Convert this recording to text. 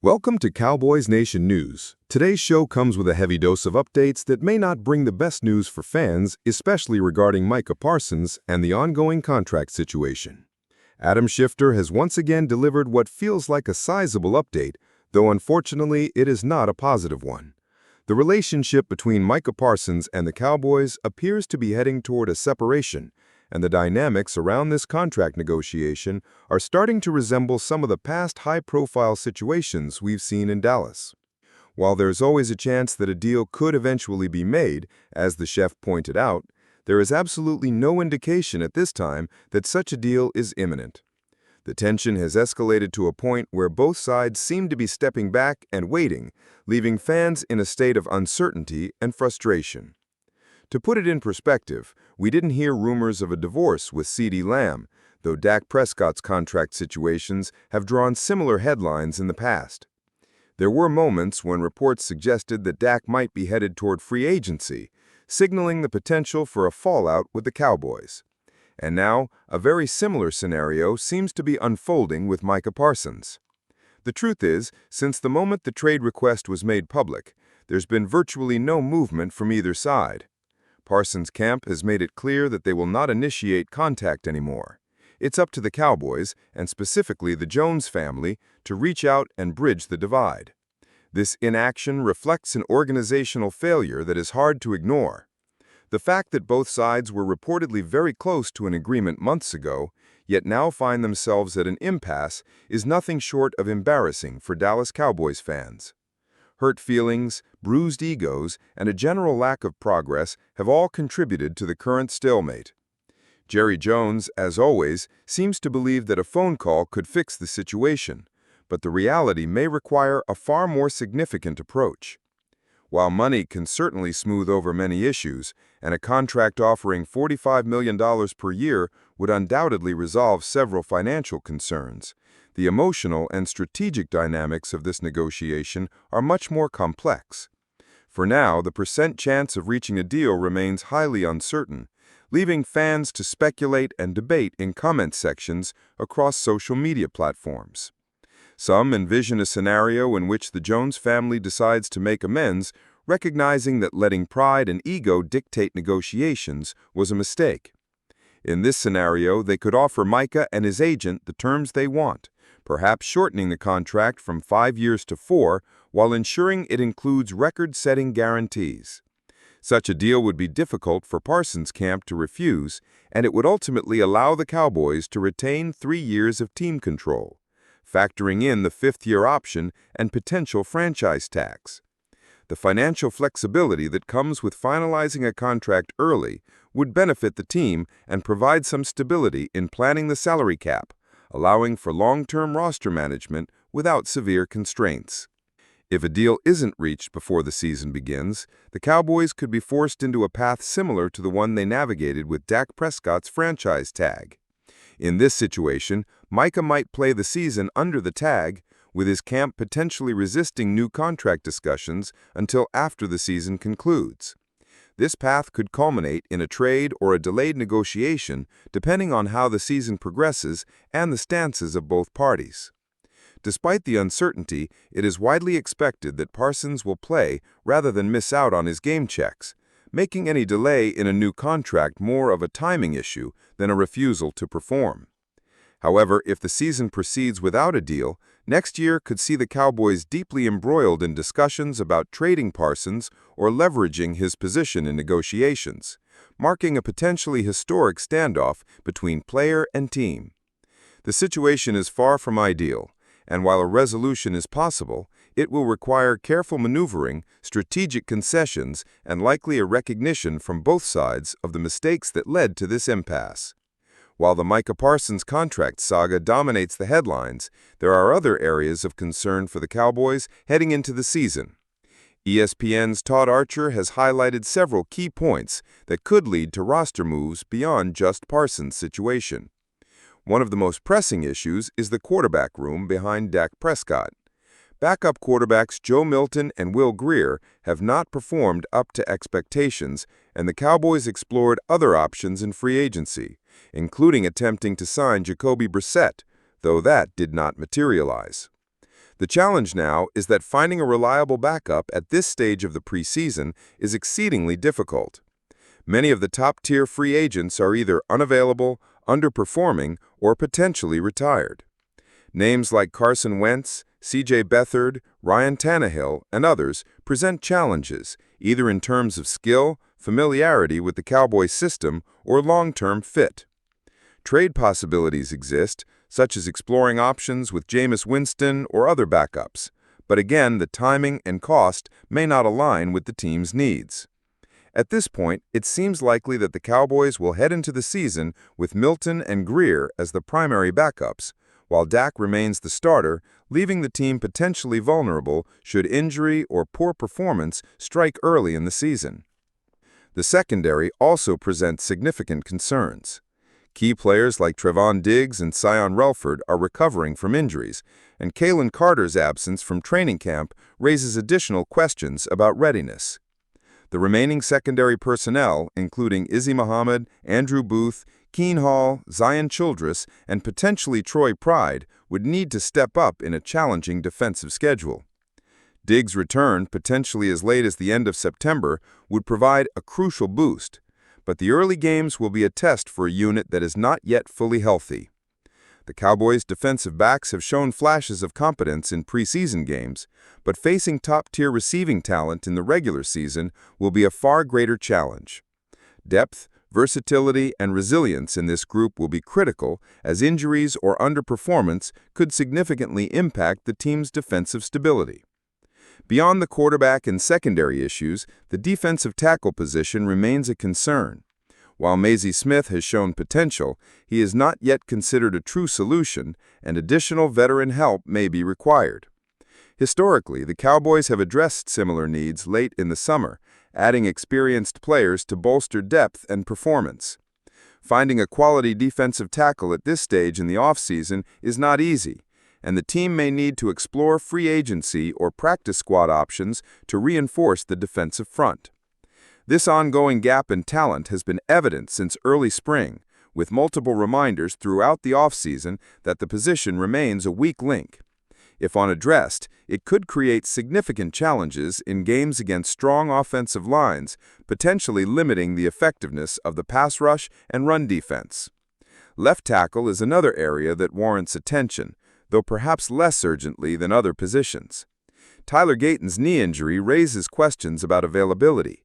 Welcome to Cowboys Nation News. Today's show comes with a heavy dose of updates that may not bring the best news for fans, especially regarding Micah Parsons and the ongoing contract situation. Adam Schefter has once again delivered what feels like a sizable update, though unfortunately it is not a positive one. The relationship between Micah Parsons and the Cowboys appears to be heading toward a separation, and the dynamics around this contract negotiation are starting to resemble some of the past high-profile situations we've seen in Dallas. While there's always a chance that a deal could eventually be made, as the chef pointed out, there is absolutely no indication at this time that such a deal is imminent. The tension has escalated to a point where both sides seem to be stepping back and waiting, leaving fans in a state of uncertainty and frustration. To put it in perspective, we didn't hear rumors of a divorce with CeeDee Lamb, though Dak Prescott's contract situations have drawn similar headlines in the past. There were moments when reports suggested that Dak might be headed toward free agency, signaling the potential for a fallout with the Cowboys. And now, a very similar scenario seems to be unfolding with Micah Parsons. The truth is, since the moment the trade request was made public, there's been virtually no movement from either side. Parsons' camp has made it clear that they will not initiate contact anymore. It's up to the Cowboys, and specifically the Jones family, to reach out and bridge the divide. This inaction reflects an organizational failure that is hard to ignore. The fact that both sides were reportedly very close to an agreement months ago, yet now find themselves at an impasse, is nothing short of embarrassing for Dallas Cowboys fans. Hurt feelings, bruised egos, and a general lack of progress have all contributed to the current stalemate. Jerry Jones, as always, seems to believe that a phone call could fix the situation, but the reality may require a far more significant approach. While money can certainly smooth over many issues, and a contract offering $45 million per year would undoubtedly resolve several financial concerns, the emotional and strategic dynamics of this negotiation are much more complex. For now, the percent chance of reaching a deal remains highly uncertain, leaving fans to speculate and debate in comment sections across social media platforms. Some envision a scenario in which the Jones family decides to make amends, recognizing that letting pride and ego dictate negotiations was a mistake. In this scenario, they could offer Micah and his agent the terms they want, perhaps shortening the contract from 5 years to 4 while ensuring it includes record-setting guarantees. Such a deal would be difficult for Parsons' camp to refuse, and it would ultimately allow the Cowboys to retain 3 years of team control, factoring in the 5th-year option and potential franchise tax. The financial flexibility that comes with finalizing a contract early would benefit the team and provide some stability in planning the salary cap, allowing for long-term roster management without severe constraints. If a deal isn't reached before the season begins, the Cowboys could be forced into a path similar to the one they navigated with Dak Prescott's franchise tag. In this situation, Micah might play the season under the tag, with his camp potentially resisting new contract discussions until after the season concludes. This path could culminate in a trade or a delayed negotiation, depending on how the season progresses and the stances of both parties. Despite the uncertainty, it is widely expected that Parsons will play rather than miss out on his game checks, making any delay in a new contract more of a timing issue than a refusal to perform. However, if the season proceeds without a deal, next year could see the Cowboys deeply embroiled in discussions about trading Parsons or leveraging his position in negotiations, marking a potentially historic standoff between player and team. The situation is far from ideal, and while a resolution is possible, it will require careful maneuvering, strategic concessions, and likely a recognition from both sides of the mistakes that led to this impasse. While the Micah Parsons contract saga dominates the headlines, there are other areas of concern for the Cowboys heading into the season. ESPN's Todd Archer has highlighted several key points that could lead to roster moves beyond just Parsons' situation. One of the most pressing issues is the quarterback room behind Dak Prescott. Backup quarterbacks Joe Milton and Will Grier have not performed up to expectations, and the Cowboys explored other options in free agency, including attempting to sign Jacoby Brissett, though that did not materialize. The challenge now is that finding a reliable backup at this stage of the preseason is exceedingly difficult. Many of the top-tier free agents are either unavailable, underperforming, or potentially retired. Names like Carson Wentz, C.J. Beathard, Ryan Tannehill, and others present challenges, either in terms of skill, familiarity with the Cowboys system, or long-term fit. Trade possibilities exist, such as exploring options with Jameis Winston or other backups, but again, the timing and cost may not align with the team's needs. At this point, it seems likely that the Cowboys will head into the season with Milton and Greer as the primary backups, while Dak remains the starter, leaving the team potentially vulnerable should injury or poor performance strike early in the season. The secondary also presents significant concerns. Key players like Trevon Diggs and Sion Relford are recovering from injuries, and Kalen Carter's absence from training camp raises additional questions about readiness. The remaining secondary personnel, including Izzy Muhammad, Andrew Booth, Keen Hall, Zion Childress, and potentially Troy Pride, would need to step up in a challenging defensive schedule. Diggs' return, potentially as late as the end of September, would provide a crucial boost, but the early games will be a test for a unit that is not yet fully healthy. The Cowboys' defensive backs have shown flashes of competence in preseason games, but facing top-tier receiving talent in the regular season will be a far greater challenge. Depth, versatility, and resilience in this group will be critical, as injuries or underperformance could significantly impact the team's defensive stability. Beyond the quarterback and secondary issues, the defensive tackle position remains a concern. While Mazi Smith has shown potential, he is not yet considered a true solution, and additional veteran help may be required. Historically, the Cowboys have addressed similar needs late in the summer, adding experienced players to bolster depth and performance. Finding a quality defensive tackle at this stage in the offseason is not easy, and the team may need to explore free agency or practice squad options to reinforce the defensive front. This ongoing gap in talent has been evident since early spring, with multiple reminders throughout the offseason that the position remains a weak link. If unaddressed, it could create significant challenges in games against strong offensive lines, potentially limiting the effectiveness of the pass rush and run defense. Left tackle is another area that warrants attention, though perhaps less urgently than other positions. Tyler Gayton's knee injury raises questions about availability.